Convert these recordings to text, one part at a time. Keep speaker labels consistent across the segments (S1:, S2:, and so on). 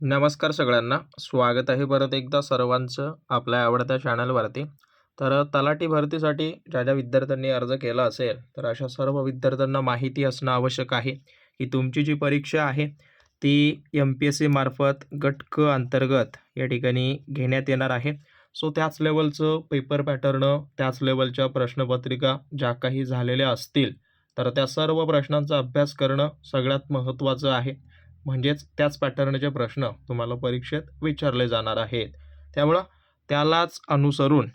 S1: नमस्कार सगळ्यांना. स्वागत आहे परत एकदा सर्वांचं आपल्या आवडत्या चॅनलवरती. तर तलाठी भरतीसाठी ज्या विद्यार्थ्यांनी अर्ज केला असेल, तर अशा सर्व विद्यार्थ्यांना माहिती असणं आवश्यक आहे, की तुमची जी परीक्षा आहे, ती MPSC मार्फत गट क अंतर्गत या ठिकाणी घेण्यात येणार आहे. सो त्याच लेव्हलचं पेपर पॅटर्न, त्याच लेव्हलच्या प्रश्नपत्रिका ज्या काही झालेल्या असतील, तर त्या सर्व प्रश्नांचा अभ्यास करणं सगळ्यात महत्त्वाचं आहे. म्हणजेच त्याच पॅटर्नचे प्रश्न तुम्हाला परीक्षेत विचारले जाणार आहेत. त्यामुळं त्यालाच अनुसरून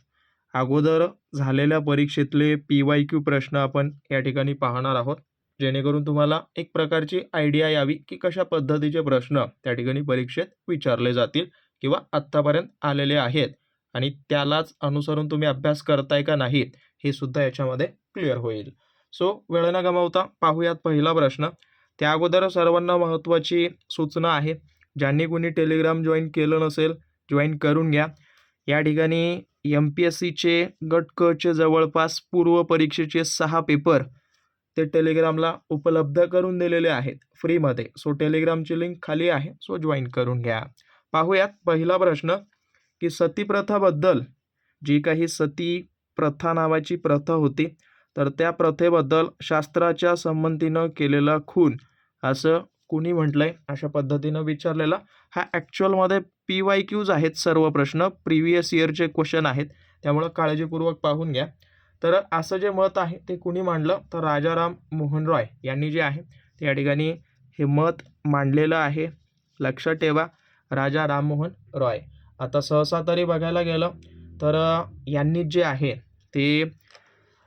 S1: अगोदर झालेल्या परीक्षेतले PYQ प्रश्न आपण या ठिकाणी पाहणार आहोत. जेणेकरून तुम्हाला एक प्रकारची आयडिया यावी, की कशा पद्धतीचे प्रश्न त्या ठिकाणी परीक्षेत विचारले जातील किंवा आत्तापर्यंत आलेले आहेत आणि त्यालाच अनुसरून तुम्ही अभ्यास करताय का नाही, हे सुद्धा याच्यामध्ये क्लिअर होईल. सो वेळ न गमावता पाहूयात पहिला प्रश्न. त्या अगोदर सर्वांना महत्त्वाची सूचना आहे. ज्यांनी कोणी टेलिग्राम जॉईन केलं नसेल, जॉईन करून घ्या. या ठिकाणी MPSCचे गट क चे जवळपास पूर्व परीक्षेचे 6 पेपर ते टेलिग्रामला उपलब्ध करून दिलेले आहेत फ्रीमध्ये. सो टेलिग्रामची लिंक खाली आहे. सो जॉईन करून घ्या. पाहूयात पहिला प्रश्न, की सती प्रथाबद्दल जी काही सती प्रथा नावाची प्रथा होती, तर त्या प्रथेबद्दल शास्त्राच्या संमतीनं केलेला खून असं कुणी म्हटलंय, अशा पद्धतीनं विचारलेला हा ॲक्च्युअलमध्ये PYQs आहेत. सर्व प्रश्न प्रिव्हियस इयरचे क्वेश्चन आहेत, त्यामुळं काळजीपूर्वक पाहून घ्या. तर असं जे मत आहे ते कुणी मांडलं, तर राजाराम मोहन रॉय यांनी जे आहे ते या ठिकाणी हे मत मांडलेलं आहे. लक्षात ठेवा, राजा राममोहन रॉय. आता सहसा तरी बघायला गेलं तर यांनी जे आहे ते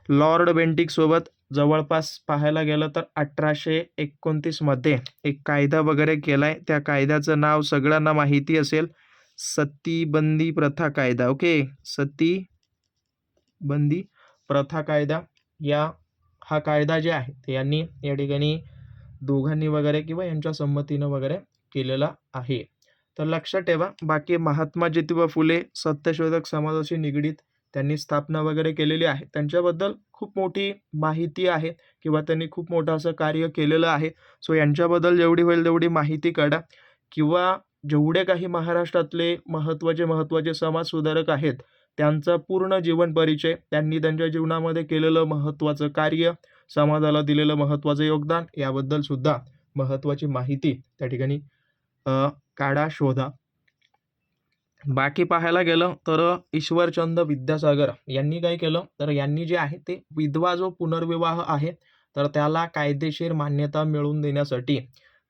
S1: लॉर्ड बेंटिकसोबत जवळपास पाहायला गेलं तर 1829 मध्ये एक कायदा वगैरे केलाय. त्या कायद्याचं नाव सगळ्यांना माहिती असेल, सतीबंदी प्रथा कायदा. ओके, सतीबंदी प्रथा कायदा. हा कायदा जे आहे ते यांनी या ठिकाणी दोघांनी वगैरे किंवा यांच्या संमतीनं वगैरे केलेला आहे. तर लक्षात ठेवा. बाकी महात्मा ज्योतिबा फुले सत्यशोधक समाजाशी निगडीत त्यांनी स्थापना वगैरे केलेली आहे. त्यांच्याबद्दल खूप मोठी माहिती आहे किंवा त्यांनी खूप मोठं असं कार्य केलेलं आहे. सो यांच्याबद्दल जेवढी होईल तेवढी माहिती काढा किंवा जेवढे काही महाराष्ट्रातले महत्त्वाचे समाजसुधारक आहेत, त्यांचा पूर्ण जीवन परिचय, त्यांनी त्यांच्या जीवनामध्ये केलेलं महत्त्वाचं कार्य, समाजाला दिलेलं महत्त्वाचं योगदान, याबद्दल सुद्धा महत्त्वाची माहिती त्या ठिकाणी काढा, शोधा. बाकी पाहायला गेलं तर ईश्वरचंद विद्यासागर यांनी काय केलं, तर यांनी जे आहे ते विधवा जो पुनर्विवाह आहे, तर त्याला कायदेशीर मान्यता मिळवून देण्यासाठी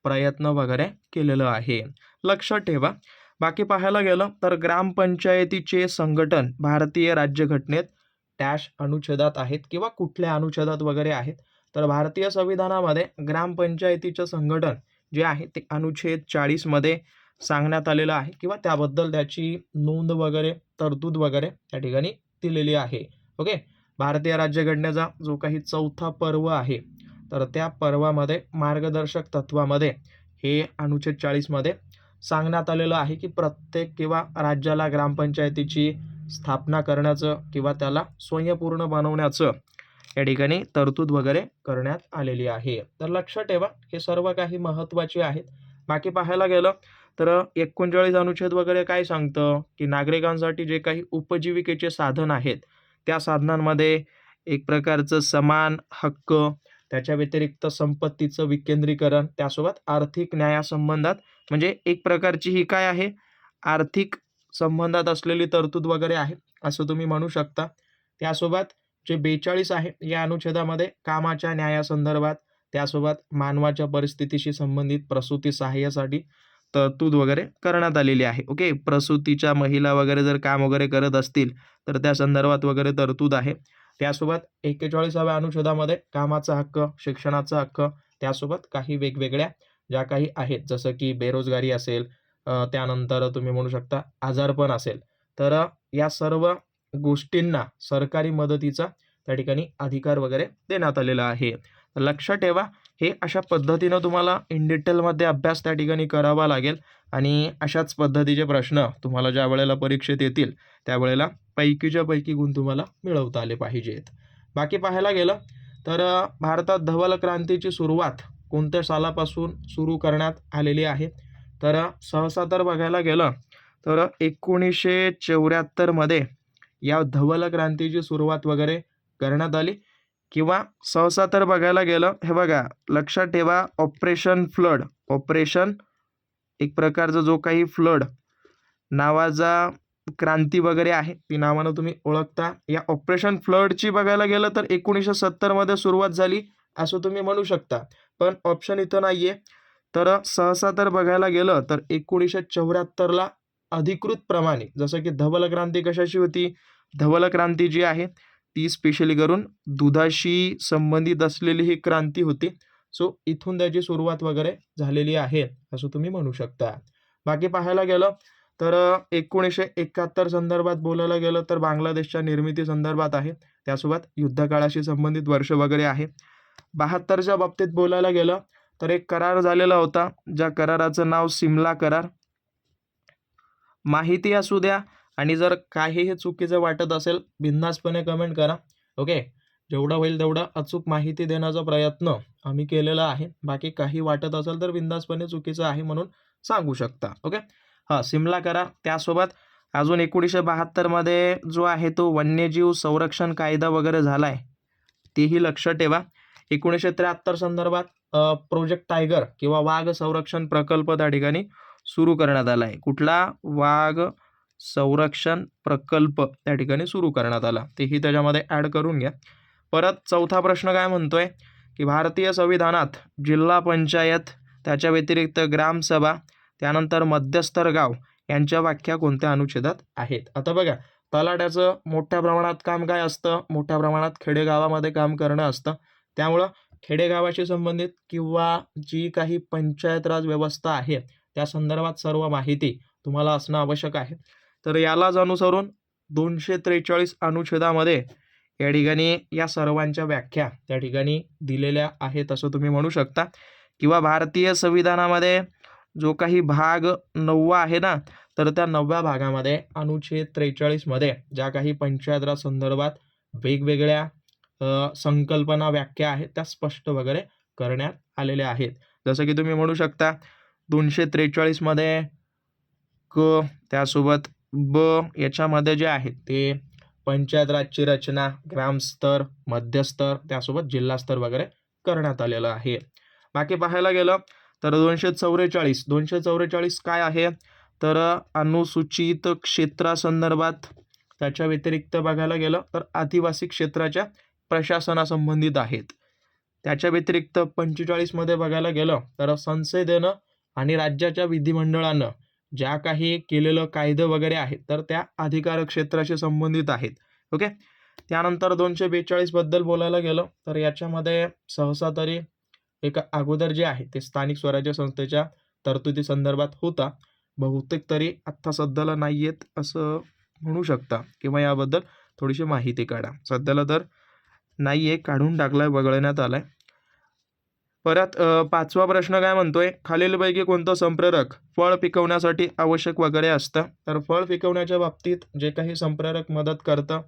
S1: प्रयत्न वगैरे केलेलं आहे. लक्षात ठेवा. बाकी पाहायला गेलं तर ग्रामपंचायतीचे संघटन भारतीय राज्यघटनेत डॅश अनुच्छेदात आहेत किंवा कुठल्या अनुच्छेदात वगैरे आहेत, तर भारतीय संविधानामध्ये ग्रामपंचायतीचं संघटन जे आहे ते अनुच्छेद 40 मध्ये सांगण्यात आलेलं आहे किंवा त्याबद्दल त्याची नोंद वगैरे, तरतूद वगैरे त्या ठिकाणी दिलेली आहे. ओके, भारतीय राज्यघटनेचा जो काही 4था पर्व आहे, तर त्या पर्वामध्ये मार्गदर्शक तत्वामध्ये हे अनुच्छेद 40 मध्ये सांगण्यात आलेलं आहे, की प्रत्येक किंवा राज्याला ग्रामपंचायतीची स्थापना करण्याचं किंवा त्याला स्वयंपूर्ण बनवण्याचं या ठिकाणी तरतूद वगैरे करण्यात आलेली आहे. तर लक्षात ठेवा, हे सर्व काही महत्त्वाचे आहेत. बाकी पाहायला गेलं तर 39 अनुच्छेद वगैरे काय सांगतं, की नागरिकांसाठी जे काही उपजीविकेचे साधन आहेत, त्या साधनांमध्ये एक प्रकारचं समान हक्क, त्याच्या व्यतिरिक्त संपत्तीचं विकेंद्रीकरण, त्यासोबत आर्थिक न्यायासंबंधात म्हणजे एक प्रकारची ही काय आहे, आर्थिक संबंधात असलेली तरतूद वगैरे आहे, असं तुम्ही म्हणू शकता. त्यासोबत जे 42 आहे या अनुच्छेदामध्ये कामाच्या न्यायासंदर्भात, त्यासोबत मानवाच्या परिस्थितीशी संबंधित प्रसूती सहाय्यासाठी तरतूद वगैरे करण्यात आलेली आहे. ओके, प्रसूतीच्या महिला वगैरे जर काम वगैरे करत असतील, तर त्या संदर्भात वगैरे तरतूद आहे. त्यासोबत 41व्या अनुच्छेदामध्ये कामाचा हक्क, शिक्षणाचा हक्क, त्यासोबत काही वेगवेगळ्या ज्या काही आहेत, जसं की बेरोजगारी असेल, त्यानंतर तुम्ही म्हणू शकता आजारपण असेल, तर या सर्व गोष्टींना सरकारी मदतीचा त्या ठिकाणी अधिकार वगैरे देण्यात आलेला आहे. लक्षात ठेवा, हे अशा पद्धतीनं तुम्हाला इन डिटेलमध्ये अभ्यास त्या ठिकाणी करावा लागेल आणि अशाच पद्धतीचे प्रश्न तुम्हाला ज्या वेळेला परीक्षेत येतील, त्यावेळेला पैकीच्या पैकी गुण तुम्हाला मिळवता आले पाहिजेत. बाकी पाहायला गेलं तर भारतात धवल क्रांतीची सुरुवात कोणत्या सालापासून सुरू करण्यात आलेली आहे, तर सहसा तर बघायला गेलं तर 1974 मध्ये या धवल क्रांतीची सुरुवात वगैरे करण्यात आली, किंवा सहसा तर बघायला गेलं, हे बघा लक्षात ठेवा, ऑपरेशन एक प्रकारचा जो काही फ्लड नावाचा क्रांती वगैरे आहे ती नावानं तुम्ही ओळखता. या ऑपरेशन फ्लडची बघायला गेलं तर 1970 मध्ये सुरुवात झाली असं तुम्ही म्हणू शकता, पण ऑप्शन इथं नाहीये. तर सहसा तर बघायला गेलं तर 1974ला अधिकृतप्रमाणे, जसं की धवल क्रांती कशाची होती, धवल क्रांती जी आहे ती स्पेशली करून दुधाशी संबंधित असलेली ही क्रांती होती. सो इथून त्याची सुरुवात वगैरे झालेली आहे असं तुम्ही म्हणू शकता. बाकी पाहायला गेलं तर 1971 संदर्भात बोलायला गेलं तर बांगलादेशच्या निर्मिती संदर्भात आहे, त्यासोबत युद्धकाळाशी संबंधित वर्ष वगैरे आहे. 72च्या बाबतीत बोलायला गेलं तर एक करार झालेला होता, ज्या कराराचं नाव सिमला करार. माहिती असू द्या, आणि जर काहीही चुकीचं वाटत असेल बिनधास्तपणे कमेंट करा. ओके, जेवढं होईल तेवढं अचूक माहिती देण्याचा प्रयत्न आम्ही केलेला आहे. बाकी काही वाटत असेल तर बिनधास्तपणे चुकीचं आहे म्हणून सांगू शकता. ओके, हां, सिमला करार. त्यासोबत अजून 1972 मध्ये जो आहे तो वन्यजीव संरक्षण कायदा वगैरे झालाय, तेही लक्षात ठेवा. 1973 संदर्भात प्रोजेक्ट टायगर किंवा वाघ संरक्षण प्रकल्प त्या ठिकाणी सुरू करण्यात आला आहे. कुठला? वाघ संरक्षण प्रकल्प त्या ठिकाणी सुरू करण्यात आला, तेही त्याच्यामध्ये ॲड करून घ्या. परत चौथा प्रश्न काय म्हणतोय की भारतीय संविधानात जिल्हा पंचायत, त्याच्या व्यतिरिक्त ग्रामसभा, त्यानंतर मध्यस्तर गाव यांच्या व्याख्या कोणत्या अनुच्छेदात आहेत? आता बघा, तलाट्याचं मोठ्या प्रमाणात काम काय असतं, मोठ्या प्रमाणात खेडेगावामध्ये काम करणं असतं. त्यामुळं खेडेगावाशी संबंधित किंवा जी काही पंचायत राज व्यवस्था आहे त्या संदर्भात सर्व माहिती तुम्हाला असणं आवश्यक आहे. तर यालाच अनुसरून 243 अनुच्छेदामध्ये या ठिकाणी या सर्वांच्या व्याख्या त्या ठिकाणी दिलेल्या आहेत असं तुम्ही म्हणू शकता. किंवा भारतीय संविधानामध्ये जो काही भाग 9 आहे ना, तर त्या 9व्या भागामध्ये अनुच्छेद 43 मध्ये ज्या काही पंचायत राज संदर्भात वेगवेगळ्या संकल्पना, व्याख्या आहेत त्या स्पष्ट वगैरे करण्यात आलेल्या आहेत. जसं की तुम्ही म्हणू शकता 243 मध्ये क, त्यासोबत ब, याच्यामध्ये जे आहे ते पंचायत राजची रचना, ग्रामस्तर, मध्यस्तर, त्यासोबत जिल्हास्तर वगैरे करण्यात आलेलं आहे. बाकी पाहायला गेलं तर 244 काय आहे, तर अनुसूचित क्षेत्रासंदर्भात. त्याच्या व्यतिरिक्त बघायला गेलं तर आदिवासी क्षेत्राच्या प्रशासनासंबंधित आहेत. त्याच्या व्यतिरिक्त 45 मध्ये बघायला गेलं तर संसदेनं आणि राज्याच्या विधिमंडळानं ज्या काही केलेलं कायदे वगैरे आहेत तर त्या अधिकार क्षेत्राशी संबंधित आहेत. ओके, त्यानंतर 242 बद्दल बोलायला गेलं तर याच्यामध्ये सहसा तरी एक अगोदर जे आहे ते स्थानिक स्वराज्य संस्थेच्या तरतुदी संदर्भात होता, बहुतेक तरी आत्ता सध्याला नाही आहेत असं म्हणू शकता, किंवा याबद्दल थोडीशी माहिती काढा. सध्याला तर नाही आहे, काढून टाकलाय, वगळण्यात आलाय. परत 5वा प्रश्न काय म्हणतोय, खालीलपैकी कोणतं संप्रेरक फळ पिकवण्यासाठी आवश्यक वगैरे असतं? तर फळ पिकवण्याच्या बाबतीत जे काही संप्रेरक मदत करतं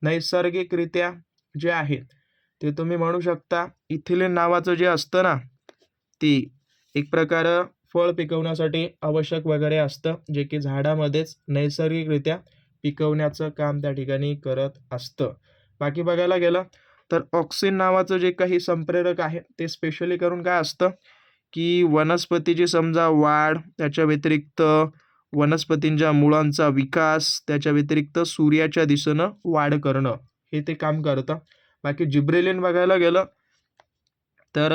S1: नैसर्गिकरित्या जे आहे ते तुम्ही म्हणू शकता इथिलीन नावाचं जे असतं ना, ते एक प्रकार फळ पिकवण्यासाठी आवश्यक वगैरे असतं, जे की झाडामध्येच नैसर्गिकरित्या पिकवण्याचं काम त्या ठिकाणी करत असतं. बाकी बघायला गेलं तर ऑक्सिन नावाचं जे काही संप्रेरक आहे ते स्पेशली करून काय असतं की वनस्पतीची समजा वाढ, त्याच्या व्यतिरिक्त वनस्पतींच्या मुळांचा विकास, त्याच्या व्यतिरिक्त सूर्याच्या दिशेनं वाढ करणं, हे ते काम करतं. बाकी जिब्रेलिन बघायला गेलं तर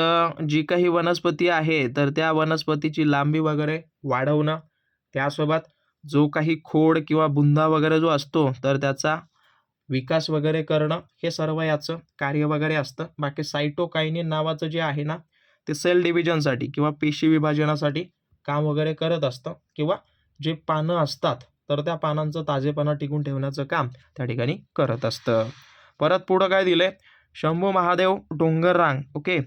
S1: जी काही वनस्पती आहे तर त्या वनस्पतीची लांबी वगैरे वाढवणं, त्यासोबत जो काही खोड किंवा बुंदा वगैरे जो असतो तर त्याचा विकास वगैरे करणं, हे सर्व याचं कार्य वगैरे असतं. बाकी सायटोकायनिन नावाचं जे आहे ना, ते सेल डिव्हिजनसाठी किंवा पेशी विभाजनासाठी काम वगैरे करत असतं, किंवा जे पानं असतात तर त्या पानांचं ताजेपणा टिकून ठेवण्याचं काम त्या ठिकाणी करत असतं. परत पुढं काय दिलंय, शंभू महादेव डोंगर रांग, ओके,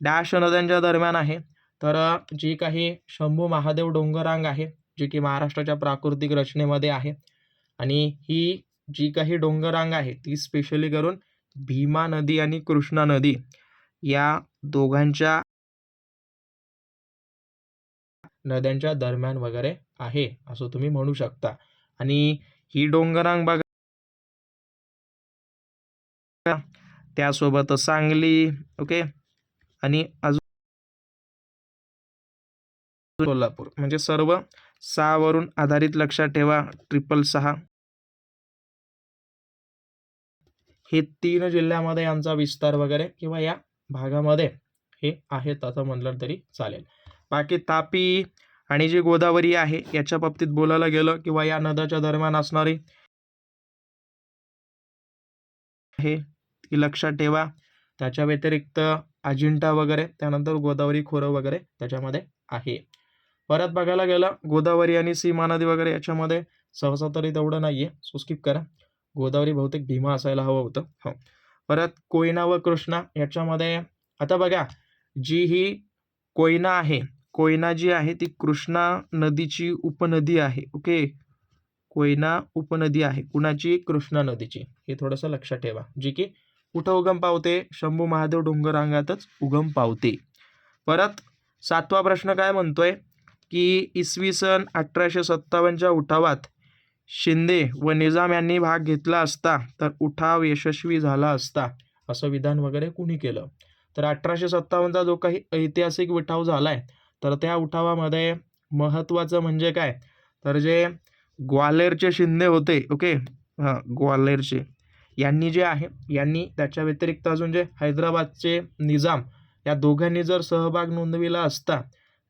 S1: डॅश नद्यांच्या दरम्यान आहे. तर जी काही शंभू महादेव डोंगर रांग आहे जी की महाराष्ट्राच्या प्राकृतिक रचनेमध्ये आहे, आणि ही जी काही डोंगररांग आहे ती स्पेशली करून भीमा नदी आणि कृष्णा नदी या दोघांच्या नद्यांच्या दरम्यान वगैरे आहे असं तुम्ही म्हणू शकता. आणि ही डोंगरांग बघा, त्यासोबत सांगली, ओके, आणि अजून सोलापूर, म्हणजे सर्व 6 वरून आधारित लक्षात ठेवा. 666 हे 3 जिल्ह्यामध्ये यांचा विस्तार वगैरे किंवा या भागामध्ये हे आहेत असं म्हणलं तरी चालेल. बाकी तापी आणि जी गोदावरी आहे याच्या बाबतीत बोलायला गेलं किंवा या नद्याच्या दरम्यान असणारी आहे ती लक्षात ठेवा. त्याच्या व्यतिरिक्त अजिंठा वगैरे, त्यानंतर गोदावरी खोरं वगैरे त्याच्यामध्ये आहे. परत बघायला गेलं गोदावरी आणि सीमा नदी वगैरे याच्यामध्ये सहसा तरी तेवढं नाहीये, सो स्किप करा. गोदावरी बहुतेक भीमा असायला हवं होतं. हो. परत कोयना व कृष्णा याच्यामध्ये आता बघा, जी ही कोयना आहे, कोयना जी आहे ती कृष्णा नदीची उपनदी आहे. ओके, कोयना उपनदी आहे कुणाची? कृष्णा नदीची. हे थोडंसं लक्षात ठेवा. जी की कुठं उगम पावते? शंभू महादेव डोंगरांगातच उगम पावते. परत 7वा प्रश्न काय म्हणतोय की इसवी सन 1857च्या उठावात शिंदे व निजाम यांनी भाग घेतला असता तर उठाव यशस्वी झाला असता असं विधान वगैरे कुणी केलं? तर 1857चा जो काही ऐतिहासिक उठाव झालाय तर त्या उठावामध्ये महत्त्वाचं म्हणजे काय, तर जे ग्वाल्हेरचे शिंदे होते, ओके, हां, ग्वाल्हेरचे यांनी जे आहे यांनी त्याच्या व्यतिरिक्त अजून जे हैदराबादचे निजाम या दोघांनी जर सहभाग नोंदविला असता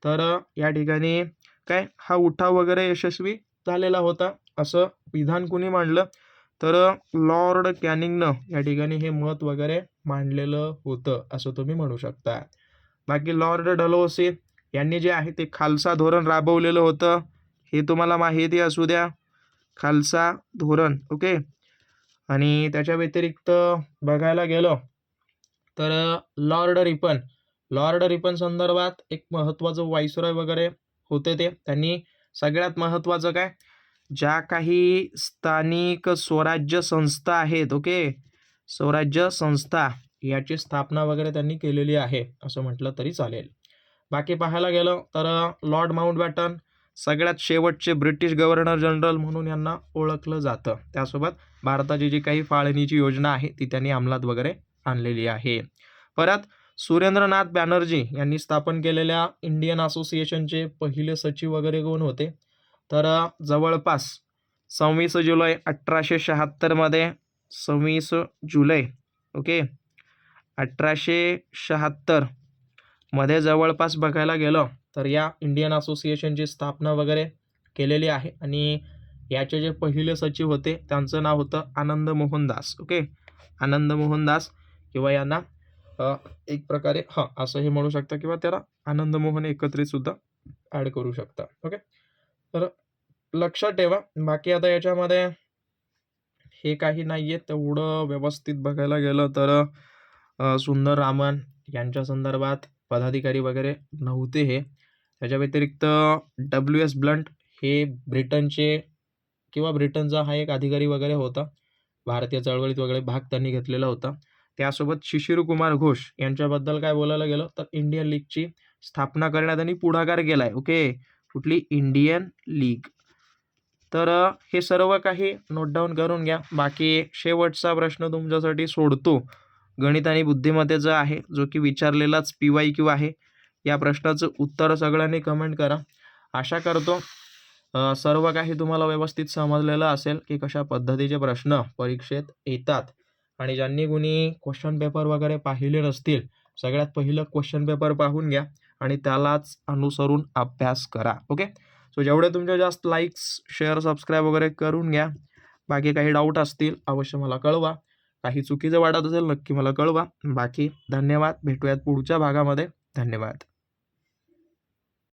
S1: तर या ठिकाणी काय हा उठाव वगैरे यशस्वी झालेला होता असं विधान कुणी मांडलं? तर लॉर्ड कॅनिंगनं या ठिकाणी हे मत वगैरे मांडलेलं होतं असं तुम्ही म्हणू शकता. बाकी लॉर्ड डलहौसी यांनी जे आहे ते खालसा धोरण राबवलेलं होतं, हे तुम्हाला माहिती असू द्या. खालसा धोरण, ओके. आणि त्याच्या व्यतिरिक्त बघायला गेलं तर लॉर्ड रिपन संदर्भात एक महत्त्वाचं व्हाईसरॉय वगैरे होते. त्यांनी सगळ्यात महत्त्वाचं काय, ज्या काही स्थानिक स्वराज्य संस्था आहेत, ओके, स्वराज्य संस्था याची स्थापना वगैरे त्यांनी केलेली आहे असं म्हटलं तरी चालेल. बाकी पाहायला गेलं तर लॉर्ड माउंटबॅटन सगळ्यात शेवटचे ब्रिटिश गव्हर्नर जनरल म्हणून यांना ओळखलं जातं. त्यासोबत भारताची जी काही फाळणीची योजना आहे ती त्यांनी अंमलात वगैरे आणलेली आहे. परत सुरेंद्रनाथ बॅनर्जी यांनी स्थापन केलेल्या इंडियन असोसिएशनचे पहिले सचिव वगैरे कोण होते? तर जवळपास 26 जुलै 1876 मध्ये 26 जुलै, ओके, 1876 मध्ये जवळपास बघायला गेलं तर या इंडियन असोसिएशनची स्थापना वगैरे केलेली आहे. आणि याचे जे पहिले सचिव होते त्यांचं नाव होतं आनंद मोहन दास. ओके, आनंद मोहन दास, किंवा यांना एक प्रकारे असंही म्हणू शकता किंवा त्याला आनंद मोहन एकत्रित सुद्धा ॲड करू शकता. ओके, तर लक्षात ठेवा. बाकी आता याच्यामध्ये हे काही नाहीये तेवढं व्यवस्थित बघायला गेलं तर सुंदर रामन यांच्या संदर्भात पदाधिकारी वगैरे नव्हते हे. त्याच्या व्यतिरिक्त WS ब्लंट हे ब्रिटनचे किंवा ब्रिटनचा हा एक अधिकारी वगैरे होता. भारतीय चळवळीत वगैरे भाग त्यांनी घेतलेला होता. त्यासोबत शिशिर कुमार घोष यांच्याबद्दल काय बोलायला गेलं तर इंडियन लीगची स्थापना करण्यात त्यांनी पुढाकार केलाय. ओके, कुठली? Indian league. तर हे सर्व काही नोट डाऊन करून घ्या. बाकी शेवटचा प्रश्न तुमच्यासाठी सोडतो, गणित आणि बुद्धिमत्तेचा आहे, जो की विचारलेलाच PYQ आहे. या प्रश्नाचं उत्तर सगळ्यांनी कमेंट करा. आशा करतो सर्व काही तुम्हाला व्यवस्थित समजलेलं असेल की कशा पद्धतीचे प्रश्न परीक्षेत येतात. आणि ज्यांनी कुणी क्वेश्चन पेपर वगैरे पाहिले नसतील, सगळ्यात पहिलं क्वेश्चन पेपर पाहून घ्या आणि त्यालाच अनुसरून अभ्यास करा. ओके, सो जेवढे तुमचे जास्त लाईक्स, शेअर, सबस्क्राईब वगैरे करून घ्या. बाकी काही डाऊट असतील अवश्य मला कळवा. काही चुकीचं वाटत असेल नक्की मला कळवा. बाकी धन्यवाद. भेटूयात पुढच्या भागामध्ये. धन्यवाद.